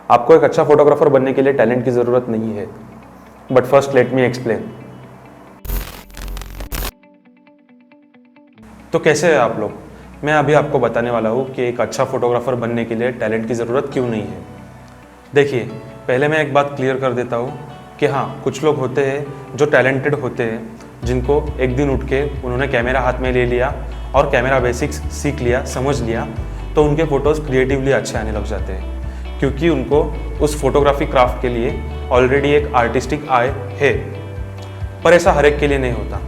आपको एक अच्छा फोटोग्राफर बनने के लिए टैलेंट की ज़रूरत नहीं है, but first let me explain. तो कैसे है आप लोग? मैं अभी आपको बताने वाला हूँ कि एक अच्छा फोटोग्राफर बनने के लिए टैलेंट की ज़रूरत क्यों नहीं है। देखिए, पहले मैं एक बात क्लियर कर देता हूँ कि हाँ, कुछ लोग होते हैं जो टैलेंटेड होते हैं, जिनको एक दिन उठ के उन्होंने कैमरा हाथ में ले लिया और कैमरा बेसिक्स सीख लिया, समझ लिया, तो उनके फ़ोटोज़ क्रिएटिवली अच्छे आने लग जाते हैं, क्योंकि उनको उस फोटोग्राफी क्राफ्ट के लिए ऑलरेडी एक आर्टिस्टिक आई है। पर ऐसा हर एक के लिए नहीं होता।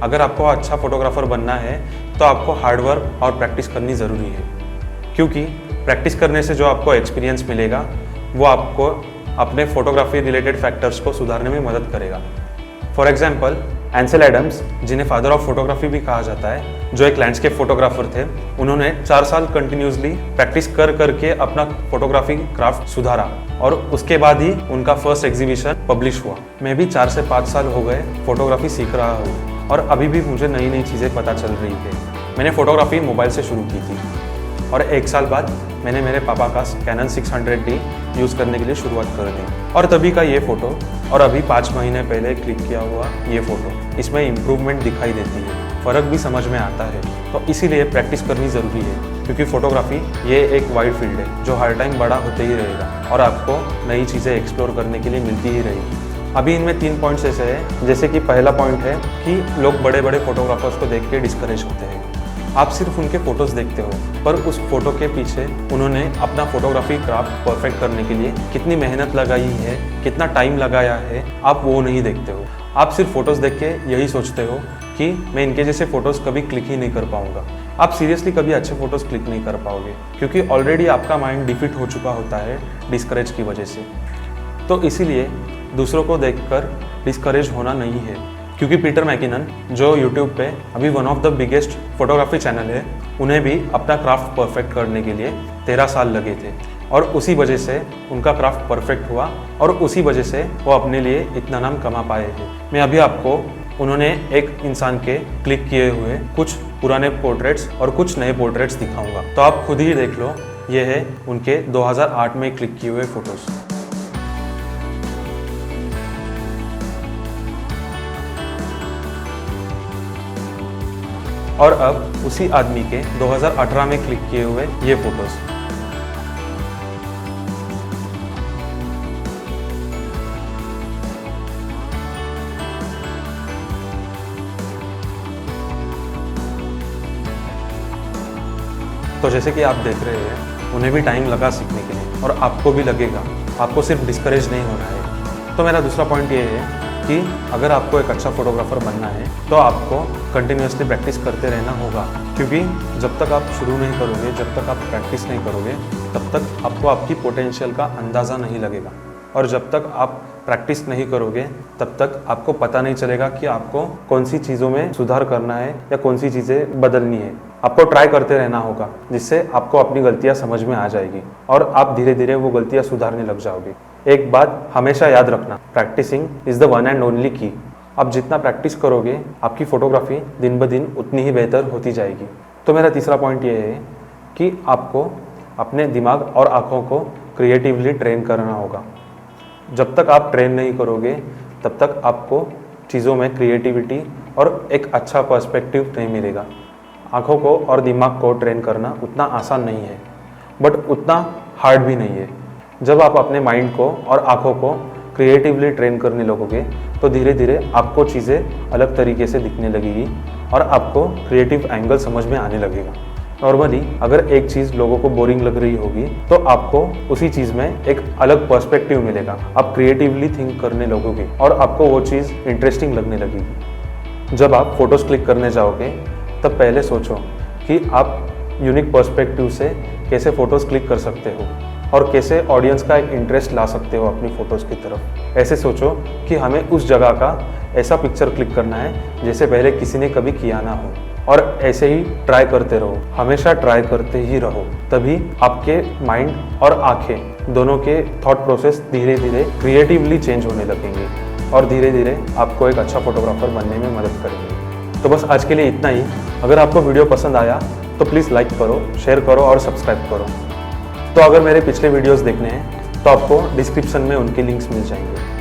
अगर आपको अच्छा फोटोग्राफर बनना है तो आपको हार्डवर्क और प्रैक्टिस करनी ज़रूरी है, क्योंकि प्रैक्टिस करने से जो आपको एक्सपीरियंस मिलेगा वो आपको अपने फोटोग्राफी रिलेटेड फैक्टर्स को सुधारने में मदद करेगा। फॉर एग्जाम्पल, एंसेल एडम्स, जिन्हें फादर ऑफ फोटोग्राफी भी कहा जाता है, जो एक लैंडस्केप फोटोग्राफर थे, उन्होंने 4 साल कंटिन्यूसली प्रैक्टिस कर करके अपना फोटोग्राफी क्राफ्ट सुधारा और उसके बाद ही उनका फर्स्ट एग्जीबिशन पब्लिश हुआ। मैं भी 4 से 5 साल हो गए फोटोग्राफी सीख रहा हूँ और अभी भी मुझे नई नई चीज़ें पता चल रही है। मैंने फोटोग्राफी मोबाइल से शुरू की थी और 1 साल बाद मैंने मेरे पापा का कैनन 600D यूज़ करने के लिए शुरुआत कर दी और तभी का ये फ़ोटो और अभी 5 महीने पहले क्लिक किया हुआ ये फ़ोटो, इसमें इम्प्रूवमेंट दिखाई देती है, फ़र्क भी समझ में आता है। तो इसीलिए प्रैक्टिस करनी ज़रूरी है, क्योंकि फ़ोटोग्राफी ये एक वाइड फील्ड है जो हर टाइम बड़ा होते ही रहेगा और आपको नई चीज़ें एक्सप्लोर करने के लिए मिलती ही रहेगी। अभी इनमें 3 पॉइंट्स ऐसे हैं, जैसे कि पहला पॉइंट है कि लोग बड़े बड़े फोटोग्राफर्स को देख के डिस्करेज होते हैं। आप सिर्फ उनके फ़ोटोज़ देखते हो, पर उस फोटो के पीछे उन्होंने अपना फोटोग्राफी क्राफ्ट परफेक्ट करने के लिए कितनी मेहनत लगाई है, कितना टाइम लगाया है, आप वो नहीं देखते हो। आप सिर्फ फ़ोटोज़ देख के यही सोचते हो कि मैं इनके जैसे फ़ोटोज़ कभी क्लिक ही नहीं कर पाऊँगा। आप सीरियसली कभी अच्छे फ़ोटोज़ क्लिक नहीं कर पाओगे, क्योंकि ऑलरेडी आपका माइंड डिफीट हो चुका होता है डिस्करेज की वजह से। तो इसीलिए दूसरों को देखकर डिस्करेज होना नहीं है, क्योंकि पीटर मैकिनन, जो यूट्यूब पे अभी one of the biggest photography channel है, उन्हें भी अपना क्राफ्ट परफेक्ट करने के लिए 13 साल लगे थे और उसी वजह से उनका क्राफ्ट परफेक्ट हुआ और उसी वजह से वो अपने लिए इतना नाम कमा पाए हैं। मैं अभी आपको उन्होंने एक इंसान के क्लिक किए हुए कुछ पुराने पोर्ट्रेट्स और कुछ नए पोर्ट्रेट्स दिखाऊंगा, तो आप खुद ही देख लो। ये है उनके 2008 में क्लिक किए हुए फ़ोटोज़। और अब उसी आदमी के 2018 में क्लिक किए हुए ये फोटोज। तो जैसे कि आप देख रहे हैं, उन्हें भी टाइम लगा सीखने के लिए और आपको भी लगेगा। आपको सिर्फ डिस्करेज नहीं होना है। तो मेरा दूसरा पॉइंट ये है कि अगर आपको एक अच्छा फोटोग्राफर बनना है तो आपको कंटिन्यूसली प्रैक्टिस करते रहना होगा, क्योंकि जब तक आप शुरू नहीं करोगे, जब तक आप प्रैक्टिस नहीं करोगे, तब तक आपको आपकी पोटेंशियल का अंदाज़ा नहीं लगेगा। और जब तक आप प्रैक्टिस नहीं करोगे, तब तक आपको पता नहीं चलेगा कि आपको कौन सी चीज़ों में सुधार करना है या कौन सी चीज़ें बदलनी है। आपको ट्राई करते रहना होगा, जिससे आपको अपनी गलतियाँ समझ में आ जाएगी और आप धीरे धीरे वो गलतियाँ सुधारने लग जाओगे। एक बात हमेशा याद रखना, practising is the one and only key. आप जितना प्रैक्टिस करोगे, आपकी फ़ोटोग्राफी दिन ब दिन उतनी ही बेहतर होती जाएगी। तो मेरा तीसरा पॉइंट ये है कि आपको अपने दिमाग और आँखों को क्रिएटिवली ट्रेन करना होगा। जब तक आप ट्रेन नहीं करोगे, तब तक आपको चीज़ों में क्रिएटिविटी और एक अच्छा पर्सपेक्टिव नहीं मिलेगा। आँखों को और दिमाग को ट्रेन करना उतना आसान नहीं है, बट उतना हार्ड भी नहीं है। जब आप अपने माइंड को और आँखों को क्रिएटिवली ट्रेन करने लगोगे, तो धीरे धीरे आपको चीज़ें अलग तरीके से दिखने लगेगी और आपको क्रिएटिव एंगल समझ में आने लगेगा। नॉर्मली अगर एक चीज़ लोगों को बोरिंग लग रही होगी, तो आपको उसी चीज़ में एक अलग पर्सपेक्टिव मिलेगा। आप क्रिएटिवली थिंक करने लगोगे और आपको वो चीज़ इंटरेस्टिंग लगने लगेगी। जब आप फ़ोटोज़ क्लिक करने जाओगे, तब पहले सोचो कि आप यूनिक पर्सपेक्टिव से कैसे फ़ोटोज़ क्लिक कर सकते हो और कैसे ऑडियंस का एक इंटरेस्ट ला सकते हो अपनी फ़ोटोज़ की तरफ। ऐसे सोचो कि हमें उस जगह का ऐसा पिक्चर क्लिक करना है जैसे पहले किसी ने कभी किया ना हो, और ऐसे ही ट्राई करते रहो, हमेशा ट्राई करते ही रहो। तभी आपके माइंड और आंखें दोनों के थॉट प्रोसेस धीरे धीरे क्रिएटिवली चेंज होने लगेंगे और धीरे धीरे आपको एक अच्छा फोटोग्राफर बनने में मदद करेंगे। तो बस आज के लिए इतना ही। अगर आपको वीडियो पसंद आया तो प्लीज़ लाइक करो, शेयर करो और सब्सक्राइब करो। तो अगर मेरे पिछले वीडियोस देखने हैं तो आपको डिस्क्रिप्शन में उनके लिंक्स मिल जाएंगे।